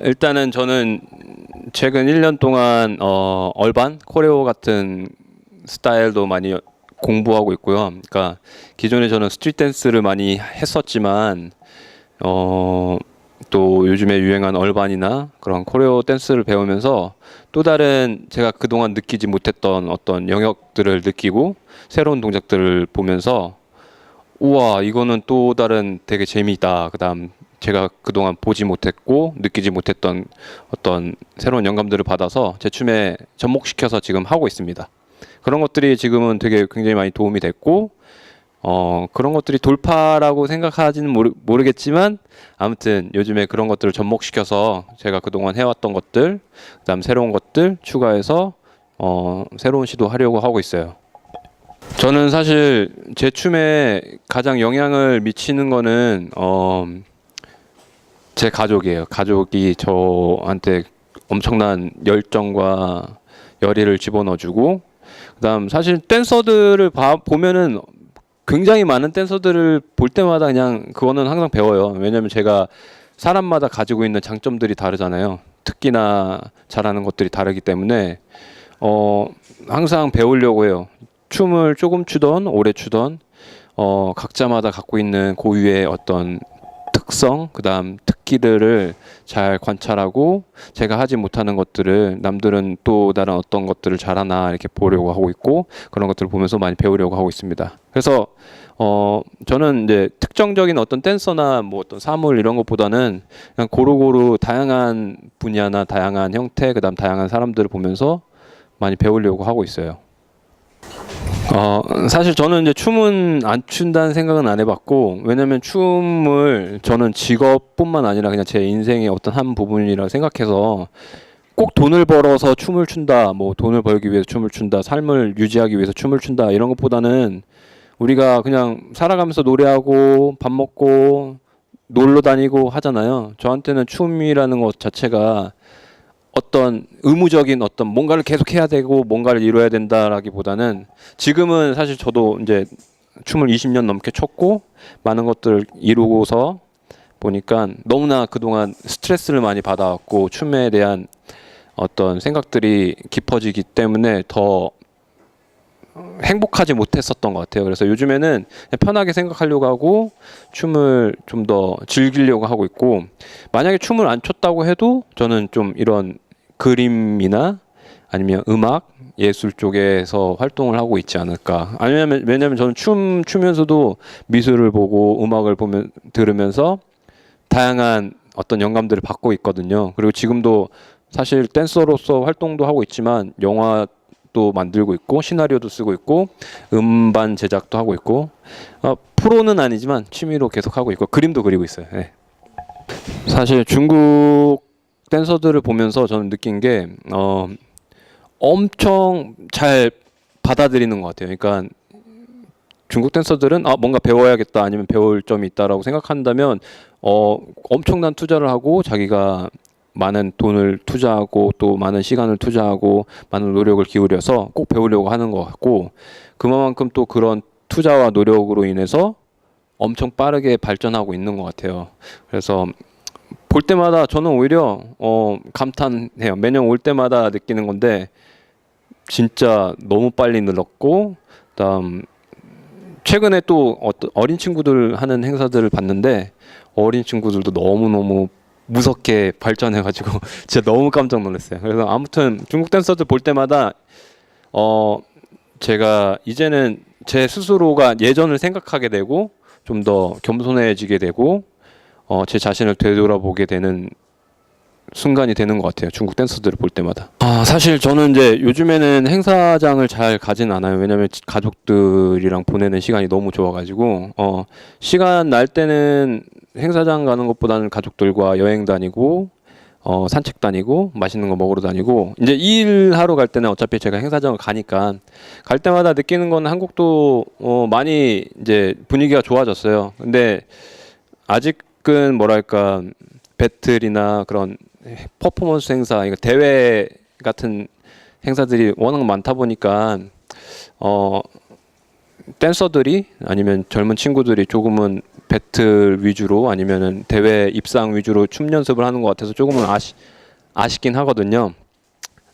일단은 저는 최근 1년 동안 얼반 코레오 같은 스타일도 많이 공부하고 있고요. 그러니까 기존에 저는 스트릿 댄스를 많이 했었지만 또 요즘에 유행한 얼반이나 그런 코레오 댄스를 배우면서 또 다른 제가 그동안 느끼지 못했던 어떤 영역들을 느끼고 새로운 동작들을 보면서 우와, 이거는 또 다른 되게 재미있다. 그다음 제가 그동안 보지 못했고 느끼지 못했던 어떤 새로운 영감들을 받아서 제 춤에 접목시켜서 지금 하고 있습니다. 그런 것들이 지금은 되게 굉장히 많이 도움이 됐고 그런 것들이 돌파라고 생각하지는 모르겠지만 아무튼 요즘에 그런 것들을 접목시켜서 제가 그동안 해왔던 것들 그다음 새로운 것들 추가해서 새로운 시도하려고 하고 있어요. 저는 사실 제 춤에 가장 영향을 미치는 거는 제 가족이에요. 가족이 저한테 엄청난 열정과 열의를 집어넣어주고, 그다음 사실 댄서들을 보면은 굉장히 많은 댄서들을 볼 때마다 그냥 그거는 항상 배워요. 왜냐면 제가 사람마다 가지고 있는 장점들이 다르잖아요. 특기나 잘하는 것들이 다르기 때문에 항상 배우려고 해요. 춤을 조금 추던 오래 추던 각자마다 갖고 있는 고유의 어떤 특성, 그다음 특기들을 잘 관찰하고 제가 하지 못하는 것들을 남들은 또 다른 어떤 것들을 잘하나 이렇게 보려고 하고 있고 그런 것들을 보면서 많이 배우려고 하고 있습니다. 그래서 저는 이제 특정적인 어떤 댄서나 뭐 어떤 사물 이런 것보다는 그냥 고루고루 다양한 분야나 다양한 형태, 그다음 다양한 사람들을 보면서 많이 배우려고 하고 있어요. 사실 저는 이제 춤은 안 춘다는 생각은 안 해봤고, 왜냐면 춤을 저는 직업뿐만 아니라 그냥 제 인생의 어떤 한 부분이라 생각해서 꼭 돈을 벌어서 춤을 춘다, 뭐 돈을 벌기 위해서 춤을 춘다, 삶을 유지하기 위해서 춤을 춘다 이런 것보다는 우리가 그냥 살아가면서 노래하고 밥 먹고 놀러 다니고 하잖아요. 저한테는 춤이라는 것 자체가 어떤 의무적인 어떤 뭔가를 계속 해야 되고 뭔가를 이뤄야 된다라기보다는 지금은 사실 저도 이제 춤을 20년 넘게 췄고 많은 것들을 이루고서 보니까 너무나 그동안 스트레스를 많이 받아왔고 춤에 대한 어떤 생각들이 깊어지기 때문에 더 행복하지 못했었던 것 같아요. 그래서 요즘에는 편하게 생각하려고 하고 춤을 좀 더 즐기려고 하고 있고, 만약에 춤을 안 췄다고 해도 저는 좀 이런 그림이나 아니면 음악, 예술 쪽에서 활동을 하고 있지 않을까. 아니면 왜냐면 저는 추면서도 미술을 보고 음악을 들으면서 다양한 어떤 영감들을 받고 있거든요. 그리고 지금도 사실 댄서로서 활동도 하고 있지만 영화도 만들고 있고 시나리오도 쓰고 있고 음반 제작도 하고 있고 프로는 아니지만 취미로 계속 하고 있고 그림도 그리고 있어요. 네. 사실 중국 댄서들을 보면서 저는 느낀 게 엄청 잘 받아들이는 것 같아요. 그러니까 중국 댄서들은 뭔가 배워야겠다 아니면 배울 점이 있다라고 생각한다면 엄청난 투자를 하고 자기가 많은 돈을 투자하고 또 많은 시간을 투자하고 많은 노력을 기울여서 꼭 배우려고 하는 것 같고, 그만큼 또 그런 투자와 노력으로 인해서 엄청 빠르게 발전하고 있는 것 같아요. 그래서 볼 때마다 저는 오히려 감탄해요. 매년 올 때마다 느끼는 건데 진짜 너무 빨리 늘었고, 그다음 최근에 또 어린 친구들 하는 행사들을 봤는데 어린 친구들도 너무너무 무섭게 발전해가지고 진짜 너무 깜짝 놀랐어요. 그래서 아무튼 중국 댄서들 볼 때마다 제가 이제는 제 스스로가 예전을 생각하게 되고 좀 더 겸손해지게 되고 제 자신을 되돌아보게 되는 순간이 되는 것 같아요. 중국 댄서들을 볼 때마다. 사실 저는 이제 요즘에는 행사장을 잘 가진 않아요. 왜냐면 가족들이랑 보내는 시간이 너무 좋아가지고 시간 날 때는 행사장 가는 것보다는 가족들과 여행 다니고 산책 다니고 맛있는 거 먹으러 다니고, 이제 일하러 갈 때는 어차피 제가 행사장을 가니까 갈 때마다 느끼는 건 한국도 많이 이제 분위기가 좋아졌어요. 근데 아직은 뭐랄까 배틀이나 그런 퍼포먼스 행사, 그러니까 대회 같은 행사들이 워낙 많다 보니까 댄서들이 아니면 젊은 친구들이 조금은 배틀 위주로 아니면은 대회 입상 위주로 춤 연습을 하는 것 같아서 조금은 아쉽긴 하거든요.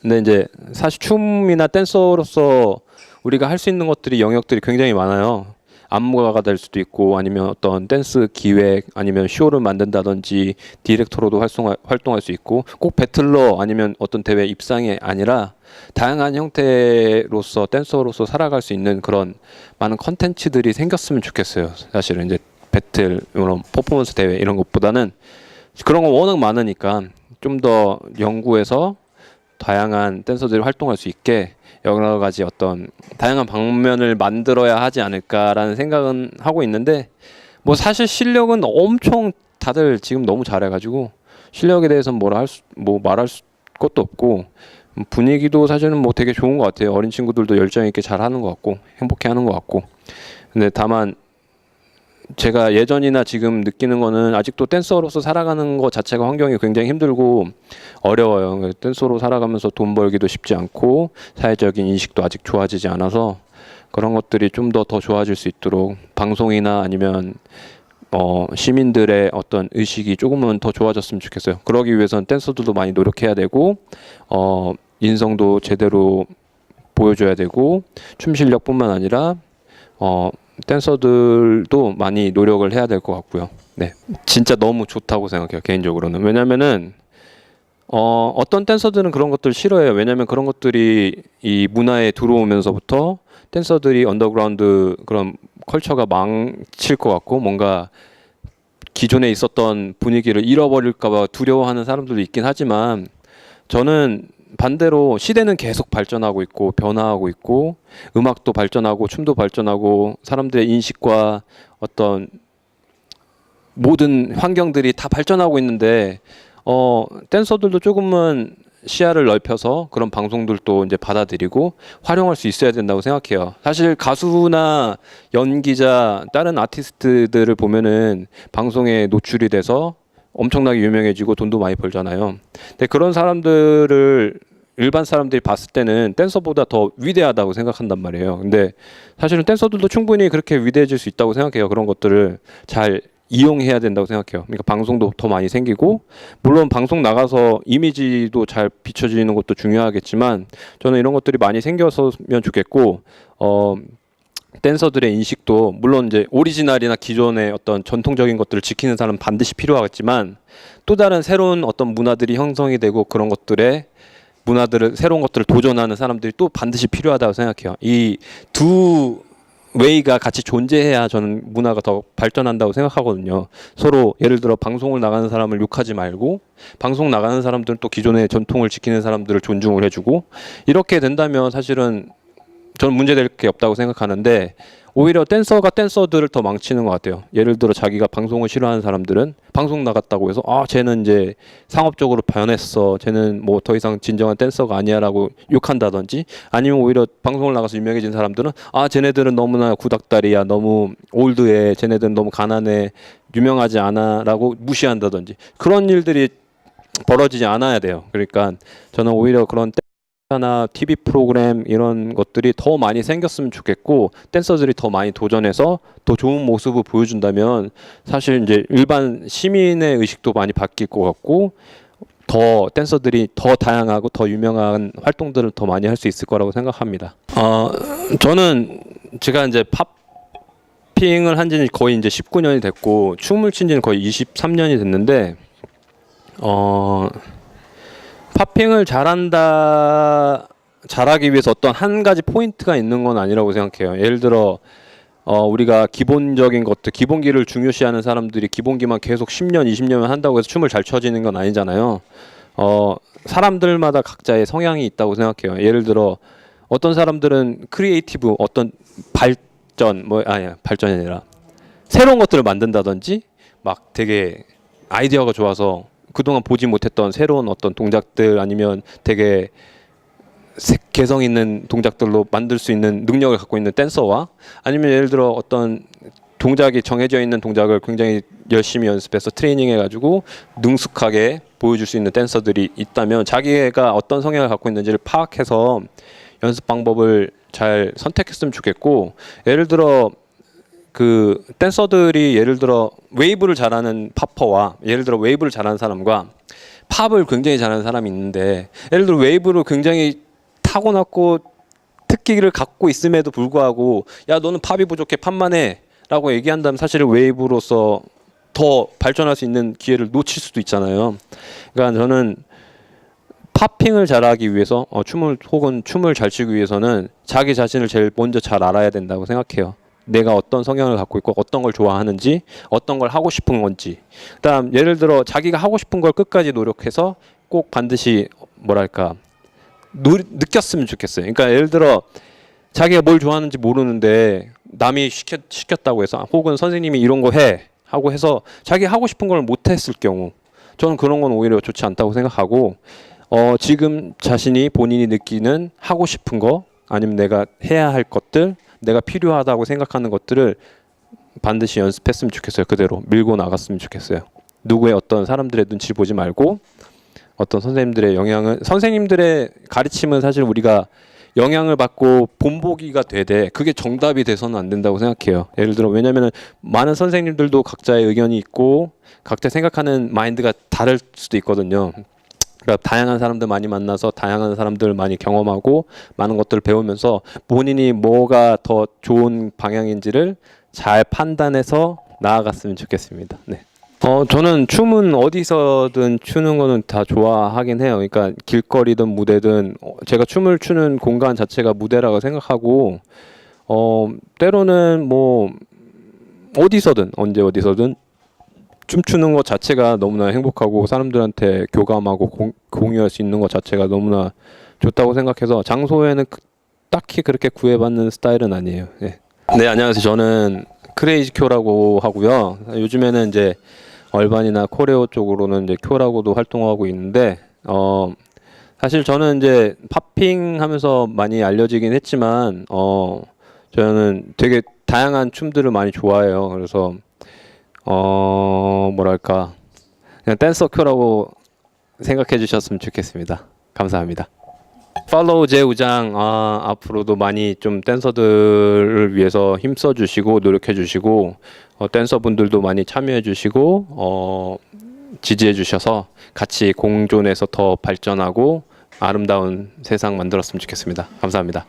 근데 이제 사실 춤이나 댄서로서 우리가 할 수 있는 것들이 영역들이 굉장히 많아요. 안무가가 될 수도 있고 아니면 어떤 댄스 기획 아니면 쇼를 만든다든지 디렉터로도 활동할 수 있고 꼭 배틀러 아니면 어떤 대회 입상이 아니라 다양한 형태로서 댄서로서 살아갈 수 있는 그런 많은 컨텐츠들이 생겼으면 좋겠어요. 사실은 이제 배틀 이런 퍼포먼스 대회 이런 것보다는 그런 거 워낙 많으니까 좀 더 연구해서 다양한 댄서들이 활동할 수 있게 여러 가지 어떤 다양한 방면을 만들어야 하지 않을까라는 생각은 하고 있는데 뭐 사실 실력은 엄청 다들 지금 너무 잘해가지고 실력에 대해서는 뭐 말할 것도 없고 분위기도 사실은 뭐 되게 좋은 것 같아요. 어린 친구들도 열정 있게 잘하는 것 같고 행복해하는 것 같고 근데 다만 제가 예전이나 지금 느끼는 거는 아직도 댄서로서 살아가는 것 자체가 환경이 굉장히 힘들고 어려워요. 댄서로 살아가면서 돈 벌기도 쉽지 않고 사회적인 인식도 아직 좋아지지 않아서 그런 것들이 좀 더 좋아질 수 있도록 방송이나 아니면 시민들의 어떤 의식이 조금은 더 좋아졌으면 좋겠어요. 그러기 위해서는 댄서들도 많이 노력해야 되고 인성도 제대로 보여줘야 되고 춤 실력뿐만 아니라 댄서들도 많이 노력을 해야 될 것 같고요. 네, 진짜 너무 좋다고 생각해요. 개인적으로는. 왜냐면은 어떤 댄서들은 그런 것들 싫어해요. 왜냐면 그런 것들이 이 문화에 들어오면서부터 댄서들이 언더그라운드 그런 컬처가 망칠 것 같고 뭔가 기존에 있었던 분위기를 잃어버릴까봐 두려워하는 사람들도 있긴 하지만 저는 반대로 시대는 계속 발전하고 있고 변화하고 있고 음악도 발전하고 춤도 발전하고 사람들의 인식과 어떤 모든 환경들이 다 발전하고 있는데 댄서들도 조금은 시야를 넓혀서 그런 방송들도 이제 받아들이고 활용할 수 있어야 된다고 생각해요. 사실 가수나 연기자 다른 아티스트들을 보면은 방송에 노출이 돼서 엄청나게 유명해지고 돈도 많이 벌잖아요. 근데 그런 사람들을 일반 사람들이 봤을 때는 댄서보다 더 위대하다고 생각한단 말이에요. 근데 사실은 댄서들도 충분히 그렇게 위대해질 수 있다고 생각해요. 그런 것들을 잘 이용해야 된다고 생각해요. 그러니까 방송도 더 많이 생기고 물론 방송 나가서 이미지도 잘 비춰지는 것도 중요하겠지만 저는 이런 것들이 많이 생겼으면 좋겠고 댄서들의 인식도 물론 이제 오리지널이나 기존의 어떤 전통적인 것들을 지키는 사람은 반드시 필요하겠지만 또 다른 새로운 어떤 문화들이 형성이 되고 그런 것들의 문화들을 새로운 것들을 도전하는 사람들이 또 반드시 필요하다고 생각해요. 이 두 웨이가 같이 존재해야 저는 문화가 더 발전한다고 생각하거든요. 서로 예를 들어 방송을 나가는 사람을 욕하지 말고 방송 나가는 사람들은 또 기존의 전통을 지키는 사람들을 존중을 해주고 이렇게 된다면 사실은 저는 문제될 게 없다고 생각하는데 오히려 댄서가 댄서들을 더 망치는 것 같아요. 예를 들어 자기가 방송을 싫어하는 사람들은 방송 나갔다고 해서 쟤는 이제 상업적으로 변했어. 쟤는 뭐 더 이상 진정한 댄서가 아니야라고 욕한다든지 아니면 오히려 방송을 나가서 유명해진 사람들은 쟤네들은 너무나 구닥다리야. 너무 올드해. 쟤네들은 너무 가난해. 유명하지 않아라고 무시한다든지 그런 일들이 벌어지지 않아야 돼요. 그러니까 저는 오히려 그런 나 TV 프로그램 이런 것들이 더 많이 생겼으면 좋겠고 댄서들이 더 많이 도전해서 더 좋은 모습을 보여준다면 사실 이제 일반 시민의 의식도 많이 바뀔 것 같고 더 댄서들이 더 다양하고 더 유명한 활동들을 더 많이 할 수 있을 거라고 생각합니다. 저는 제가 이제 팝핑을 한 지는 거의 이제 19년이 됐고 춤을 춘 지는 거의 23년이 됐는데 팝핑을 잘하기 위해서 어떤 한 가지 포인트가 있는 건 아니라고 생각해요. 예를 들어 우리가 기본적인 것들, 기본기를 중요시하는 사람들이 기본기만 계속 10년, 20년을 한다고 해서 춤을 잘 춰지는 건 아니잖아요. 사람들마다 각자의 성향이 있다고 생각해요. 예를 들어 어떤 사람들은 크리에이티브, 어떤 발전이 아니라 새로운 것들을 만든다든지 막 되게 아이디어가 좋아서 그동안 보지 못했던 새로운 어떤 동작들 아니면 되게 개성 있는 동작들로 만들 수 있는 능력을 갖고 있는 댄서와 아니면 예를 들어 어떤 동작이 정해져 있는 동작을 굉장히 열심히 연습해서 트레이닝해가지고 능숙하게 보여줄 수 있는 댄서들이 있다면 자기가 어떤 성향을 갖고 있는지를 파악해서 연습 방법을 잘 선택했으면 좋겠고 예를 들어 그 댄서들이 예를 들어 웨이브를 잘하는 팝퍼와 예를 들어 웨이브를 잘하는 사람과 팝을 굉장히 잘하는 사람이 있는데 예를 들어 웨이브를 굉장히 타고났고 특기를 갖고 있음에도 불구하고 야 너는 팝이 부족해 팝만 해라고 얘기한다면 사실은 웨이브로서 더 발전할 수 있는 기회를 놓칠 수도 있잖아요. 그러니까 저는 팝핑을 잘하기 위해서 춤을 혹은 춤을 잘 추기 위해서는 자기 자신을 제일 먼저 잘 알아야 된다고 생각해요. 내가 어떤 성향을 갖고 있고 어떤 걸 좋아하는지 어떤 걸 하고 싶은 건지 그다음 예를 들어 자기가 하고 싶은 걸 끝까지 노력해서 꼭 반드시 뭐랄까 느꼈으면 좋겠어요. 그러니까 예를 들어 자기가 뭘 좋아하는지 모르는데 남이 시켰다고 해서 혹은 선생님이 이런 거 해 하고 해서 자기 하고 싶은 걸 못했을 경우 저는 그런 건 오히려 좋지 않다고 생각하고 지금 자신이 본인이 느끼는 하고 싶은 거 아니면 내가 해야 할 것들 내가 필요하다고 생각하는 것들을 반드시 연습했으면 좋겠어요. 그대로 밀고 나갔으면 좋겠어요. 누구의 어떤 사람들의 눈치 보지 말고 어떤 선생님들의 영향을 선생님들의 가르침은 사실 우리가 영향을 받고 본보기가 되되 그게 정답이 돼서는 안 된다고 생각해요. 예를 들어 왜냐하면 많은 선생님들도 각자의 의견이 있고 각자 생각하는 마인드가 다를 수도 있거든요. 그러니까 다양한 사람들 많이 만나서 다양한 사람들 많이 경험하고 많은 것들을 배우면서 본인이 뭐가 더 좋은 방향인지를 잘 판단해서 나아갔으면 좋겠습니다. 네. 저는 춤은 어디서든 추는 거는 다 좋아하긴 해요. 그러니까 길거리든 무대든 제가 춤을 추는 공간 자체가 무대라고 생각하고 때로는 뭐 어디서든 언제 어디서든 춤추는 것 자체가 너무나 행복하고 사람들한테 교감하고 공유할 수 있는 것 자체가 너무나 좋다고 생각해서 장소에는 딱히 그렇게 구애받는 스타일은 아니에요. 네, 네 안녕하세요. 저는 크레이지쿄라고 하고요. 요즘에는 이제 얼반이나 코레오 쪽으로는 이제 쿄라고도 활동하고 있는데 사실 저는 이제 팝핑 하면서 많이 알려지긴 했지만 저는 되게 다양한 춤들을 많이 좋아해요. 그래서 뭐랄까 그냥 댄서 큐라고 생각해 주셨으면 좋겠습니다. 감사합니다. 팔로우 제우장 앞으로도 많이 좀 댄서들을 위해서 힘써 주시고 노력해 주시고 댄서분들도 많이 참여해 주시고 지지해 주셔서 같이 공존해서 더 발전하고 아름다운 세상 만들었으면 좋겠습니다. 감사합니다.